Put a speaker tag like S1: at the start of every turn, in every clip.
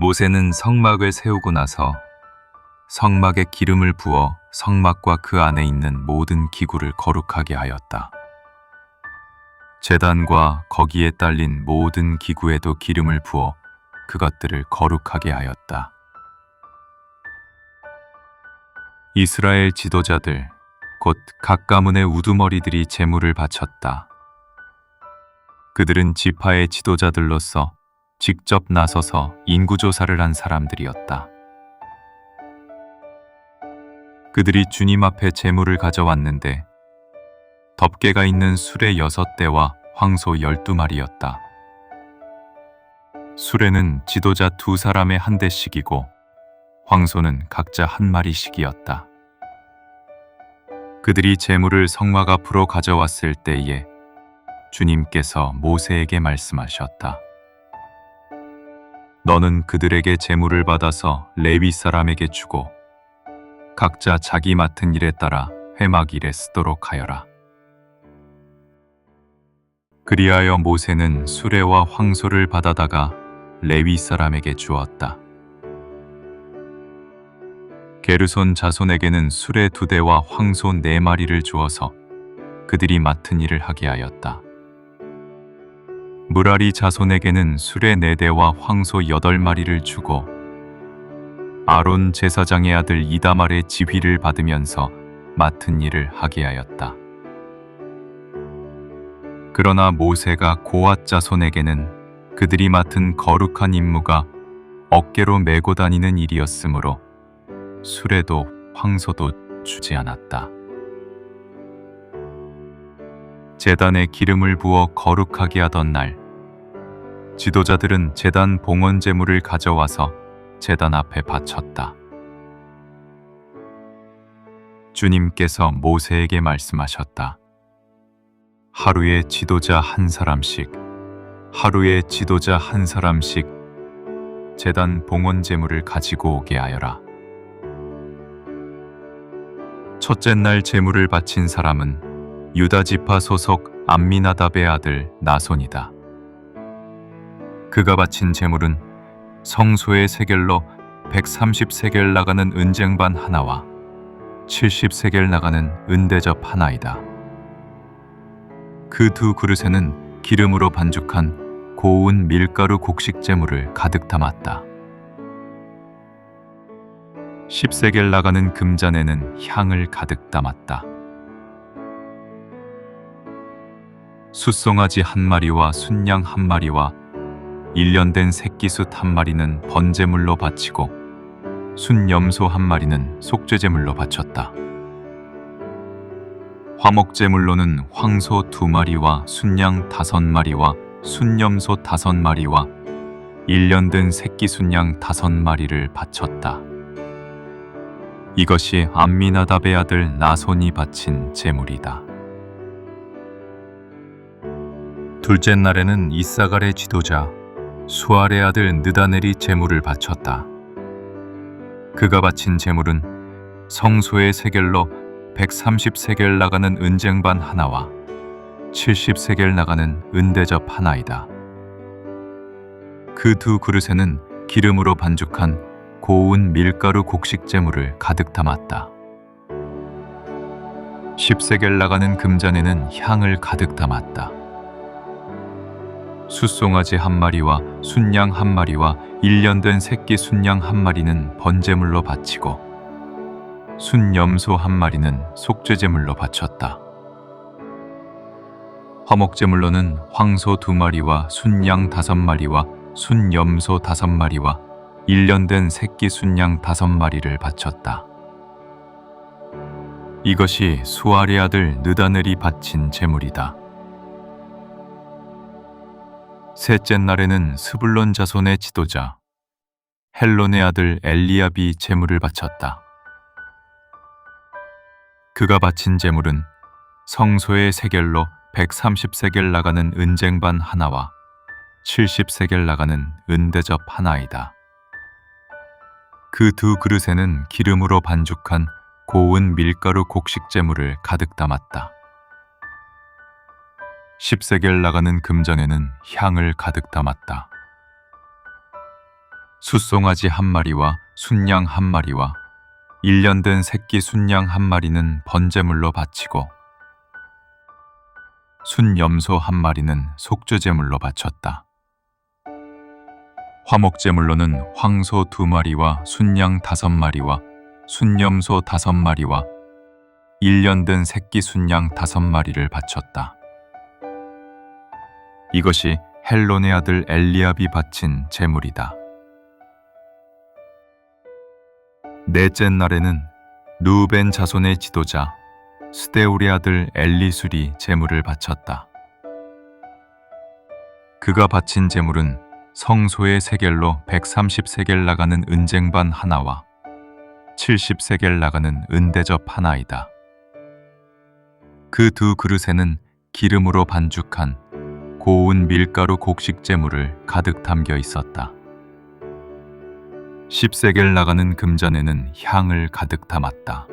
S1: 모세는 성막을 세우고 나서 성막에 기름을 부어 성막과 그 안에 있는 모든 기구를 거룩하게 하였다. 제단과 거기에 딸린 모든 기구에도 기름을 부어 그것들을 거룩하게 하였다. 이스라엘 지도자들, 곧 각 가문의 우두머리들이 제물을 바쳤다. 그들은 지파의 지도자들로서 직접 나서서 인구조사를 한 사람들이었다. 그들이 주님 앞에 제물을 가져왔는데 덮개가 있는 수레 6대와 황소 12마리였다. 수레는 지도자 2사람의 한 대씩이고 황소는 각자 1마리씩이었다. 그들이 제물을 성막 앞으로 가져왔을 때에 주님께서 모세에게 말씀하셨다. 너는 그들에게 제물을 받아서 레위 사람에게 주고 각자 자기 맡은 일에 따라 회막 일에 쓰도록 하여라. 그리하여 모세는 수레와 황소를 받아다가 레위 사람에게 주었다. 게르손 자손에게는 수레 2대와 황소 4마리를 주어서 그들이 맡은 일을 하게 하였다. 무라리 자손에게는 수레 4대와 황소 8마리를 주고 아론 제사장의 아들 이다말의 지휘를 받으면서 맡은 일을 하게 하였다. 그러나 모세가 고앗 자손에게는 그들이 맡은 거룩한 임무가 어깨로 메고 다니는 일이었으므로 수레도 황소도 주지 않았다. 제단에 기름을 부어 거룩하게 하던 날, 지도자들은 제단 봉헌 제물을 가져와서 제단 앞에 바쳤다. 주님께서 모세에게 말씀하셨다. 하루에 지도자 한 사람씩, 하루에 지도자 한 사람씩 제단 봉헌 제물을 가지고 오게 하여라. 첫째 날 제물을 바친 사람은 유다 지파 소속 암미나답의 아들 나손이다. 그가 바친 제물은 성소의 세겔로 130세겔 나가는 은쟁반 하나와 70세겔 나가는 은대접 하나이다. 그 2 그릇에는 기름으로 반죽한 고운 밀가루 곡식 제물을 가득 담았다. 10세겔 나가는 금잔에는 향을 가득 담았다. 숫송아지 1마리와 순양 1마리와 1년 된 새끼숫 1마리는 번제물로 바치고 순염소 1마리는 속죄제물로 바쳤다. 화목제물로는 황소 2마리와 순양 5마리와 순염소 5마리와 1년 된 새끼 순양 5마리를 바쳤다. 이것이 암미나답의 아들 나손이 바친 제물이다. 둘째 날에는 이사갈의 지도자 수알의 아들 느다넬이 제물을 바쳤다. 그가 바친 제물은 성소의 세겔로 130세겔 나가는 은쟁반 하나와 70세겔 나가는 은대접 하나이다. 그 2 그릇에는 기름으로 반죽한 고운 밀가루 곡식 제물을 가득 담았다. 10세겔 나가는 금잔에는 향을 가득 담았다. 숫송아지 1마리와 순양 1마리와 1년 된 새끼 순양 1마리는 번제물로 바치고 순염소 1마리는 속죄제물로 바쳤다. 화목제물로는 황소 2마리와 순양 5마리와 순염소 5마리와 1년 된 새끼 순양 5마리를 바쳤다. 이것이 수알의 아들 느다넬이 바친 제물이다. 셋째 날에는 스불론 자손의 지도자 헬론의 아들 엘리압이 제물을 바쳤다. 그가 바친 제물은 성소의 세겔로 130세겔 나가는 은쟁반 하나와 70세겔 나가는 은대접 하나이다. 그 2 그릇에는 기름으로 반죽한 고운 밀가루 곡식 제물을 가득 담았다. 10세겔 나가는 금전에는 향을 가득 담았다. 숫송아지 한 마리와 순양 한 마리와 1년 된 새끼 순양 한 마리는 번제물로 바치고 순염소 한 마리는 속죄제물로 바쳤다. 화목제물로는 황소 2마리와 순양 5마리와 순염소 5마리와 1년 된 새끼 순양 5마리를 바쳤다. 이것이 헬론의 아들 엘리압이 바친 제물이다. 넷째 날에는 르우벤 자손의 지도자 스데울의 아들 엘리술이 제물을 바쳤다. 그가 바친 제물은 성소의 세겔로 130세겔 나가는 은쟁반 하나와 70세겔 나가는 은대접 하나이다. 그 두 그릇에는 기름으로 반죽한 고운 밀가루 곡식 제물을 가득 담겨 있었다. 10세겔 나가는 금잔에는 향을 가득 담았다.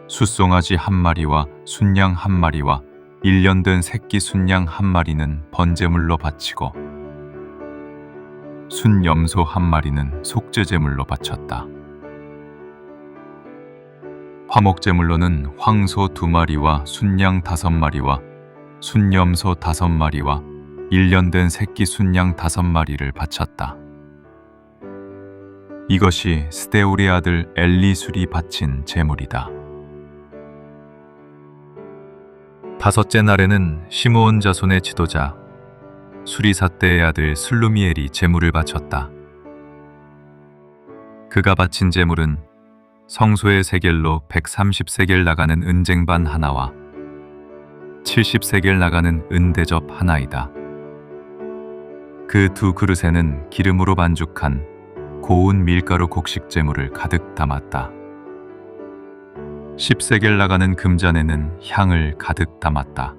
S1: 숫송아지 한 마리와 순양 한 마리와 1년 된 새끼 순양 한 마리는 번제물로 바치고 순염소 한 마리는 속죄제물로 바쳤다. 화목제물로는 황소 2마리와 순양 5마리와 순염소 5마리와 1년 된 새끼 순양 5마리를 바쳤다. 이것이 스데울의 아들 엘리술이 바친 제물이다. 다섯째 날에는 시므온 자손의 지도자 수리사대의 아들 슬루미엘이 제물을 바쳤다. 그가 바친 제물은 성소의 세겔로 130세겔 나가는 은쟁반 하나와 70세겔 나가는 은대접 하나이다. 그 두 그릇에는 기름으로 반죽한 고운 밀가루 곡식 제물을 가득 담았다. 10세겔 나가는 금잔에는 향을 가득 담았다.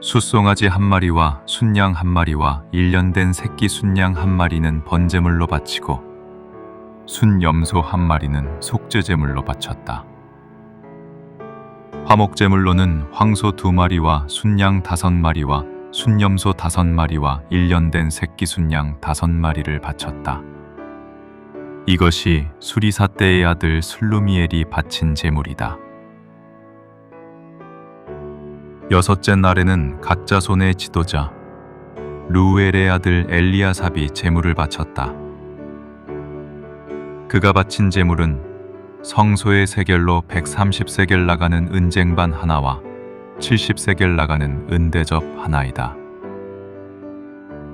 S1: 숫송아지 한 마리와 순양 한 마리와 1년 된 새끼 순양 한 마리는 번제물로 바치고 순염소 한 마리는 속죄제물로 바쳤다. 화목제물로는 황소 2마리와 순양 5마리와 순염소 5마리와 1년 된 새끼 순양 5마리를 바쳤다. 이것이 수리사대의 아들 슬루미엘이 바친 제물이다. 여섯째 날에는 갓 자손의 지도자 루엘의 아들 엘리아삽이 제물을 바쳤다. 그가 바친 제물은 성소의 세겔로 130세겔 나가는 은쟁반 하나와 70세겔 나가는 은대접 하나이다.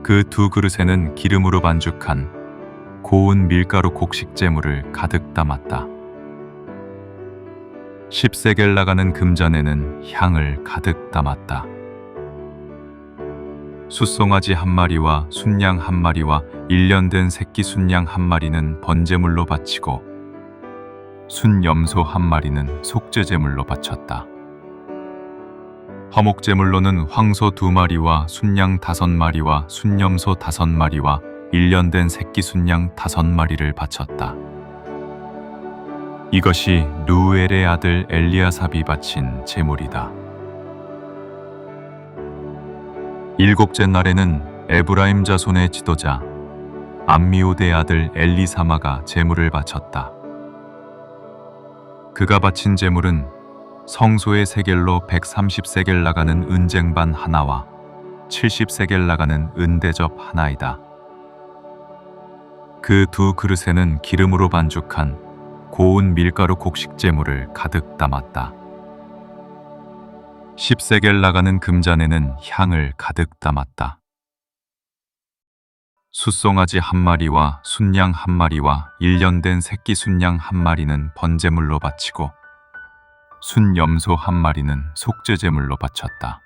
S1: 그 두 그릇에는 기름으로 반죽한 고운 밀가루 곡식 제물을 가득 담았다. 10세겔 나가는 금잔에는 향을 가득 담았다. 숫송아지 한 마리와 순양 한 마리와 1년 된 새끼 순양 한 마리는 번제물로 바치고 순염소 한 마리는 속죄제물로 바쳤다. 화목제물로는 황소 2마리와 순양 5마리와 순염소 5마리와 1년 된 새끼 순양 5마리를 바쳤다. 이것이 루엘의 아들 엘리아삽이 바친 제물이다. 일곱째 날에는 에브라임 자손의 지도자 암미오대의 아들 엘리사마가 제물을 바쳤다. 그가 바친 제물은 성소의 세겔로 130세겔 나가는 은쟁반 하나와 70세겔 나가는 은대접 하나이다. 그 두 그릇에는 기름으로 반죽한 고운 밀가루 곡식 제물을 가득 담았다. 10세겔 나가는 금잔에는 향을 가득 담았다. 숫송아지 한 마리와 순양 한 마리와 1년 된 새끼 순양 한 마리는 번제물로 바치고 순염소 한 마리는 속죄제물로 바쳤다.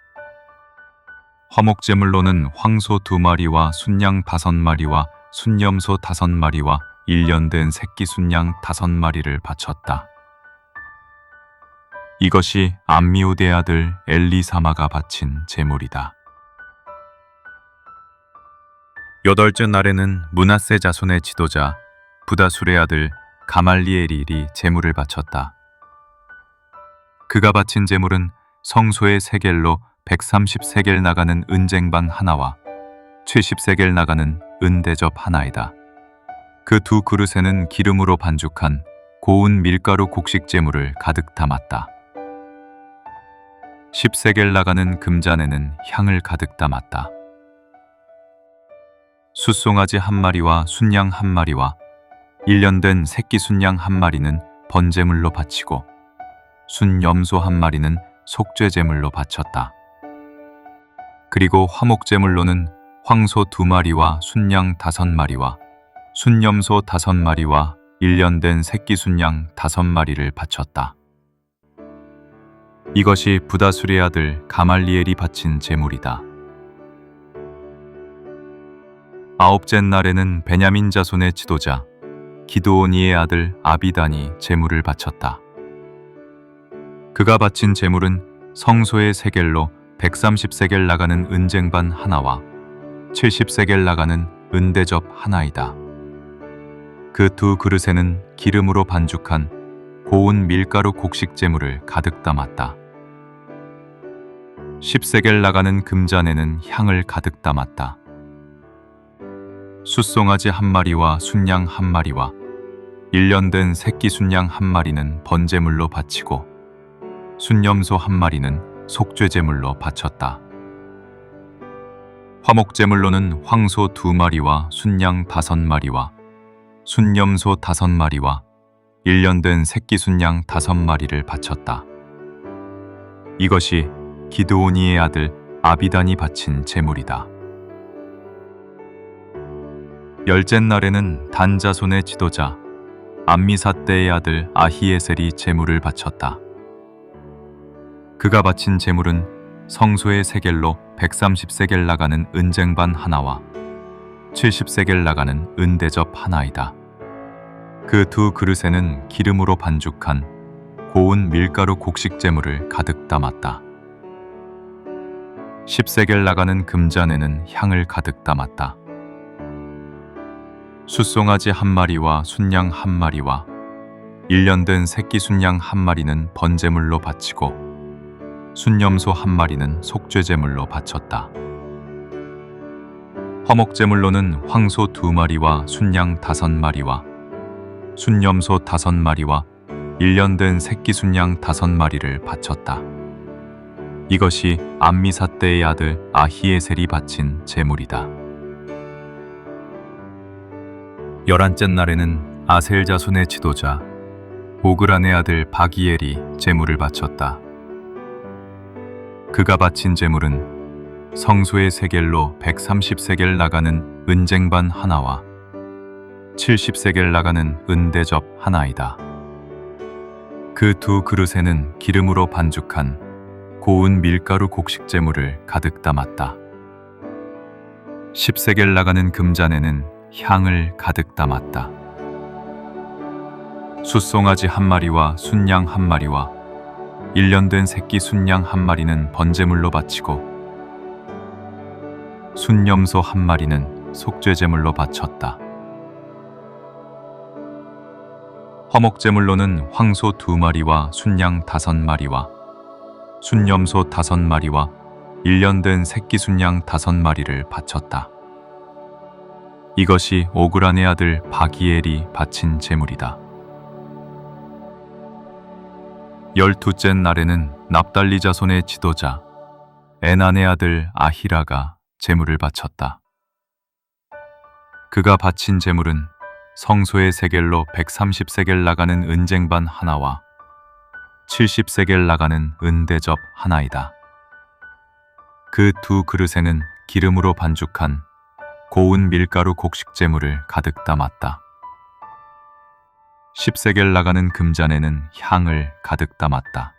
S1: 화목제물로는 황소 2마리와 순양 5마리와 순염소 5마리와 1년 된 새끼 순양 5마리를 바쳤다. 이것이 암미오대 아들 엘리사마가 바친 제물이다. 여덟째 날에는 므낫세 자손의 지도자 부다술의 아들 가말리엘이 제물을 바쳤다. 그가 바친 제물은 성소의 세겔로 130세겔 나가는 은쟁반 하나와 70세겔 나가는 은대접 하나이다. 그 두 그릇에는 기름으로 반죽한 고운 밀가루 곡식 제물을 가득 담았다. 10세겔 나가는 금잔에는 향을 가득 담았다. 숫송아지 한 마리와 순양 한 마리와 1년 된 새끼 순양 한 마리는 번제물로 바치고 순염소 한 마리는 속죄제물로 바쳤다. 그리고 화목제물로는 황소 2마리와 순양 5마리와 순염소 5마리와 1년 된 새끼 순양 5마리를 바쳤다. 이것이 부다술의 아들 가말리엘이 바친 제물이다. 아홉째 날에는 베냐민 자손의 지도자 기드오니의 아들 아비단이 제물을 바쳤다. 그가 바친 제물은 성소의 세겔로 130세겔 나가는 은쟁반 하나와 70세겔 나가는 은대접 하나이다. 그 두 그릇에는 기름으로 반죽한 고운 밀가루 곡식 제물을 가득 담았다. 10세겔 나가는 금잔에는 향을 가득 담았다. 숫송아지 한 마리와 순양 한 마리와 1년 된 새끼 순양 한 마리는 번제물로 바치고 순염소 한 마리는 속죄제물로 바쳤다. 화목제물로는 황소 2마리와 순양 5마리와 순염소 5마리와 1년 된 새끼 순양 5마리를 바쳤다. 이것이 기드오니의 아들 아비단이 바친 제물이다. 열째 날에는 단 자손의 지도자 암미사대의 아들 아히에셀이 제물을 바쳤다. 그가 바친 제물은 성소의 세겔로 130세겔 나가는 은쟁반 하나와 70세겔 나가는 은대접 하나이다. 그 두 그릇에는 기름으로 반죽한 고운 밀가루 곡식 제물을 가득 담았다. 10세겔 나가는 금잔에는 향을 가득 담았다. 숫송아지 한 마리와 순양 한 마리와 1년 된 새끼 순양 한 마리는 번제물로 바치고 순염소 한 마리는 속죄제물로 바쳤다. 화목제물로는 황소 2마리와 순양 5마리와 순염소 5마리와 1년 된 새끼 순양 5마리를 바쳤다. 이것이 암미사대의 아들 아히에셀이 바친 제물이다. 11째 날에는 아셀 자손의 지도자 오그란의 아들 바기엘이 제물을 바쳤다. 그가 바친 제물은 성소의 세겔로 130세겔 나가는 은쟁반 하나와 70세겔 나가는 은대접 하나이다. 그 두 그릇에는 기름으로 반죽한 고운 밀가루 곡식 제물을 가득 담았다. 10세겔 나가는 금잔에는 향을 가득 담았다. 숫송아지 한 마리와 순양 한 마리와 1년 된 새끼 순양 한 마리는 번제물로 바치고 순염소 한 마리는 속죄제물로 바쳤다. 화목제물로는 황소 2마리와 순양 5마리와 순염소 5마리와 1년 된 새끼 순양 5마리를 바쳤다. 이것이 오그란의 아들 바기엘이 바친 제물이다. 12째 날에는 납달리 자손의 지도자 에난의 아들 아히라가 제물을 바쳤다. 그가 바친 제물은 성소의 세겔로 130세겔 나가는 은쟁반 하나와 70세겔 나가는 은대접 하나이다. 그 두 그릇에는 기름으로 반죽한 고운 밀가루 곡식 제물을 가득 담았다. 10세겔 나가는 금잔에는 향을 가득 담았다.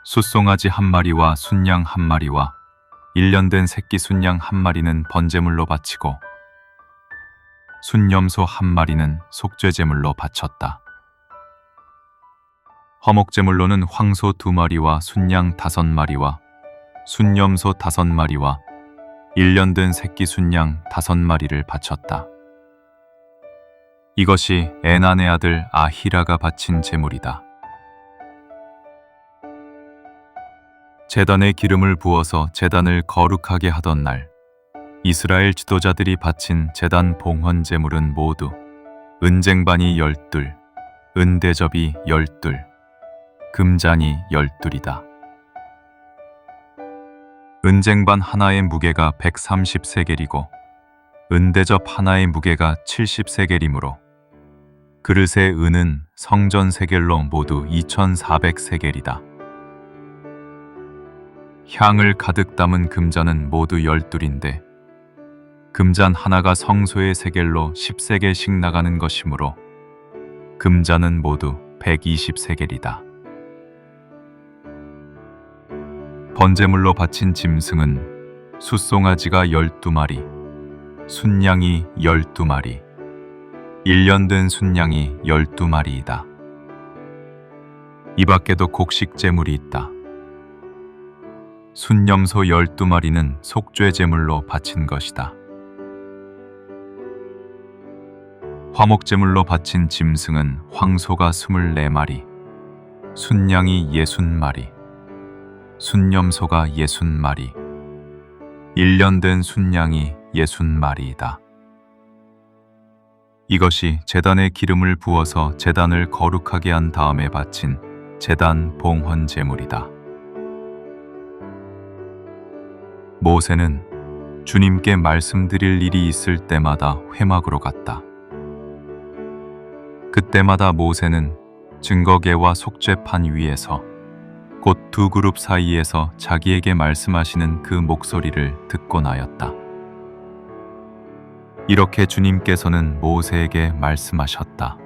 S1: 숫송아지 한 마리와 순양 한 마리와 1년 된 새끼 순양 한 마리는 번제물로 바치고 순염소 한 마리는 속죄제물로 바쳤다. 화목제물로는 황소 2마리와 순양 5마리와 순염소 5마리와 1년 된 새끼 순양 5마리를 바쳤다. 이것이 에난의 아들 아히라가 바친 제물이다. 제단에 기름을 부어서 제단을 거룩하게 하던 날, 이스라엘 지도자들이 바친 제단 봉헌 제물은 모두 은쟁반이 12, 은대접이 12, 금잔이 12이다. 은쟁반 하나의 무게가 130세겔이고 은대접 하나의 무게가 70세겔이므로 그릇의 은은 성전 세겔로 모두 2400세겔이다. 향을 가득 담은 금잔은 모두 12인데 금잔 하나가 성소의 세겔로 10세겔씩 나가는 것이므로 금잔은 모두 120세겔이다. 번제물로 바친 짐승은 숫송아지가 12마리, 순양이 12마리, 1년 된 순양이 12마리이다. 이 밖에도 곡식 제물이 있다. 순염소 12마리는 속죄 제물로 바친 것이다. 화목 제물로 바친 짐승은 황소가 24마리, 순양이 60마리, 순염소가 60마리, 1년 된 순양이 60마리이다. 이것이 제단에 기름을 부어서 제단을 거룩하게 한 다음에 바친 제단 봉헌 제물이다. 모세는 주님께 말씀드릴 일이 있을 때마다 회막으로 갔다. 그때마다 모세는 증거궤와 속죄판 위에서 곧 두 그룹 사이에서 자기에게 말씀하시는 그 목소리를 듣곤 하였다. 이렇게 주님께서는 모세에게 말씀하셨다.